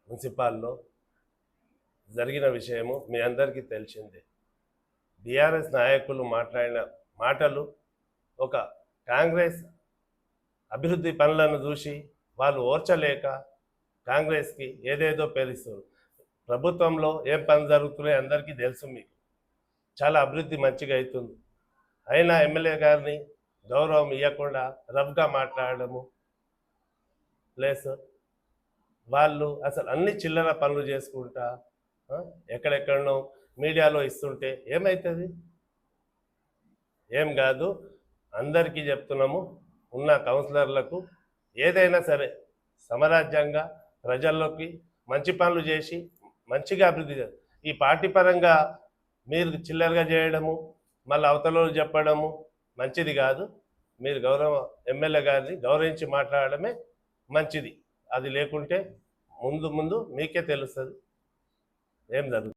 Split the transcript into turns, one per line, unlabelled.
మున్సిపాల్లో జరిగిన విషయము మీ అందరికీ తెలిసిందే. బీఆర్ఎస్ నాయకులు మాట్లాడిన మాటలు ఒక కాంగ్రెస్ అభివృద్ధి పనులను చూసి వాళ్ళు ఓర్చలేక కాంగ్రెస్కి ఏదేదో పేరుస్తారు. ప్రభుత్వంలో ఏం పనులు జరుగుతున్నాయి అందరికీ తెలుసు. మీకు చాలా అభివృద్ధి మంచిగా అవుతుంది. అయినా ఎమ్మెల్యే గారిని గౌరవం ఇవ్వకుండా రఫ్గా మాట్లాడము, ప్లస్ వాళ్ళు అసలు అన్ని చిల్లర పనులు చేసుకుంటా ఎక్కడెక్కడనో మీడియాలో ఇస్తుంటే ఏమవుతుంది? ఏం కాదు. అందరికీ చెప్తున్నాము, ఉన్న కౌన్సిలర్లకు ఏదైనా సరే సమరాజ్యంగా ప్రజల్లోకి మంచి పనులు చేసి మంచిగా అభివృద్ధి చేయాలి. ఈ పార్టీ పరంగా మీరు చిల్లరగా చేయడము, మళ్ళీ అవతల చెప్పడము మంచిది కాదు. మీరు ఎమ్మెల్యే గారిని గౌరవించి మాట్లాడడమే మంచిది. అది లేకుంటే ముందు మీకే తెలుస్తుంది ఏం జరుగుతుంది.